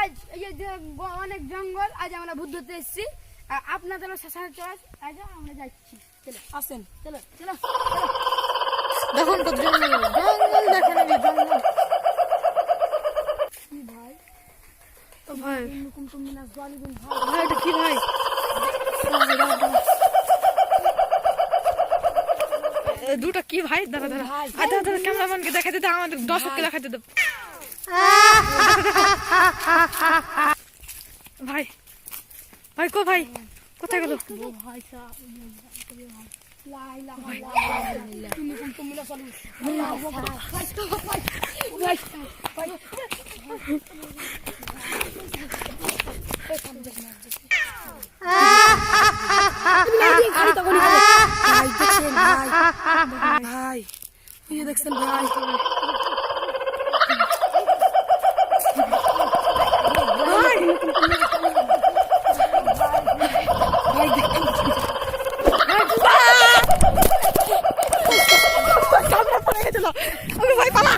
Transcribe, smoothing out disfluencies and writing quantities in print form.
guys এই যে অনেক জঙ্গল আজ আমরা ভূত ধরতে এসেছি আপনাদের সাথে চল আজ আমরা যাচ্ছি চলো আসেন চলো চলো দেখুন কত জঙ্গল জঙ্গল দেখেন এই জঙ্গল কি ভাই ও ভাই এরকম মিনাস জালিবেন ভাই ভাই এটা কি ভাই দুটো কি ভাই দাঁড়া দাঁড়া আচ্ছা দাঁড়া ক্যামেরাম্যানকে দেখাতে দাও আমাদের দর্শককে দেখাতে দাও ভাই ভাই কো ভাই কোথায় গেল ভাই লা ইলাহা ইল্লাল্লাহ এরকম মিনাস ভাই ये দেখছেন ভাই ভাই পালা